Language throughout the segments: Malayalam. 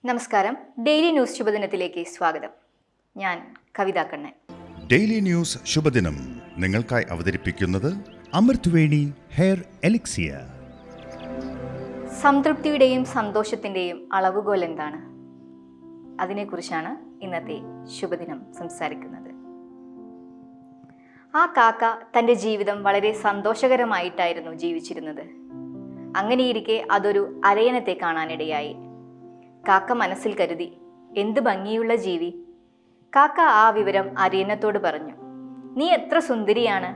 നമസ്കാരം. ഡെയിലി ന്യൂസ് ശുഭദിനത്തിലേക്ക് സ്വാഗതം. ഞാൻ കവിത കണ്ണൻ. ഡെയിലി ന്യൂസ് ശുഭദിനം നിങ്ങൾക്കായി അവതരിപ്പിക്കുന്നത് അമൃത്വേണി ഹെയർ എലിക്സിയർ. സംതൃപ്തിയുടെയും സന്തോഷത്തിൻ്റെയും അളവുകോൽ എന്താണ്? അതിനെക്കുറിച്ചാണ് ഇന്നത്തെ ശുഭദിനം സംസാരിക്കുന്നത്. ആ കാക്ക തൻ്റെ ജീവിതം വളരെ സന്തോഷകരമായിട്ടായിരുന്നു ജീവിച്ചിരുന്നത്. അങ്ങനെയിരിക്കെ അതൊരു അരയന്നത്തെ കാണാനിടയായി. കാക്ക മനസ്സിൽ കരുതി, എന്ത് ഭംഗിയുള്ള ജീവി. കാക്ക ആ വിവരം അരയന്നത്തോട് പറഞ്ഞു. നീ എത്ര സുന്ദരിയാണ്.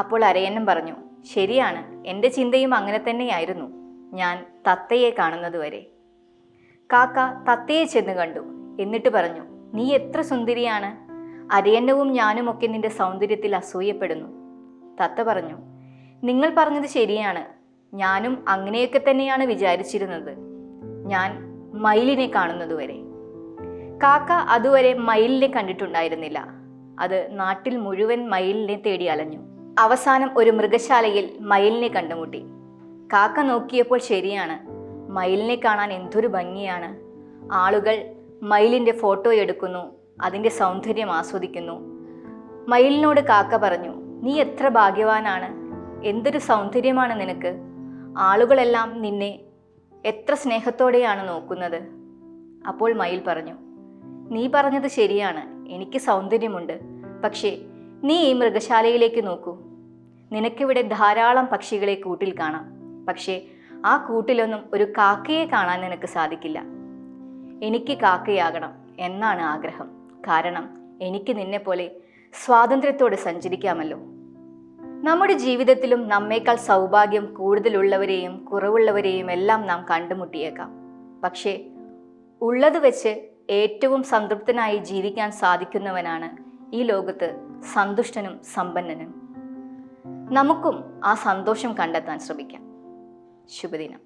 അപ്പോൾ അരയന്നം പറഞ്ഞു, ശരിയാണ്, എൻ്റെ ചിന്തയും അങ്ങനെ തന്നെയായിരുന്നു ഞാൻ തത്തയെ കാണുന്നതുവരെ. കാക്ക തത്തയെ ചെന്ന് കണ്ടു. എന്നിട്ട് പറഞ്ഞു, നീ എത്ര സുന്ദരിയാണ്. അരയന്നവും ഞാനുമൊക്കെ നിന്റെ സൗന്ദര്യത്തിൽ അസൂയപ്പെടുന്നു. തത്ത പറഞ്ഞു, നിങ്ങൾ പറഞ്ഞത് ശരിയാണ്, ഞാനും അങ്ങനെയൊക്കെ തന്നെയാണ് വിചാരിച്ചിരുന്നത്, ഞാൻ മയിലിനെ കാണുന്നതുവരെ. കാക്ക അതുവരെ മയിലിനെ കണ്ടിട്ടുണ്ടായിരുന്നില്ല. അത് നാട്ടിൽ മുഴുവൻ മയിലിനെ തേടി അലഞ്ഞു. അവസാനം ഒരു മൃഗശാലയിൽ മയിലിനെ കണ്ടുമുട്ടി. കാക്ക നോക്കിയപ്പോൾ ശരിയാണ്, മയിലിനെ കാണാൻ എന്തൊരു ഭംഗിയാണ്. ആളുകൾ മയിലിൻ്റെ ഫോട്ടോ എടുക്കുന്നു, അതിൻ്റെ സൗന്ദര്യം ആസ്വദിക്കുന്നു. മയിലിനോട് കാക്ക പറഞ്ഞു, നീ എത്ര ഭാഗ്യവാനാണ്, എന്തൊരു സൗന്ദര്യമാണ് നിനക്ക്. ആളുകളെല്ലാം നിന്നെ എത്ര സ്നേഹത്തോടെയാണ് നോക്കുന്നത്. അപ്പോൾ മയിൽ പറഞ്ഞു, നീ പറഞ്ഞത് ശരിയാണ്, എനിക്ക് സൗന്ദര്യമുണ്ട്. പക്ഷേ നീ ഈ മൃഗശാലയിലേക്ക് നോക്കൂ. നിനക്കിവിടെ ധാരാളം പക്ഷികളെ കൂട്ടിൽ കാണാം. പക്ഷേ ആ കൂട്ടിലൊന്നും ഒരു കാക്കയെ കാണാൻ നിനക്ക് സാധിക്കില്ല. എനിക്ക് കാക്കയാകണം എന്നാണ് ആഗ്രഹം. കാരണം എനിക്ക് നിന്നെപ്പോലെ സ്വാതന്ത്ര്യത്തോടെ സഞ്ചരിക്കാമല്ലോ. നമ്മുടെ ജീവിതത്തിലും നമ്മേക്കാൾ സൗഭാഗ്യം കൂടുതലുള്ളവരെയും കുറവുള്ളവരെയും എല്ലാം നാം കണ്ടുമുട്ടിയേക്കാം. പക്ഷേ ഉള്ളത് വെച്ച് ഏറ്റവും സംതൃപ്തനായി ജീവിക്കാൻ സാധിക്കുന്നവനാണ് ഈ ലോകത്ത് സന്തുഷ്ടനും സമ്പന്നനും. നമുക്കും ആ സന്തോഷം കണ്ടെത്താൻ ശ്രമിക്കാം. ശുഭദിനം.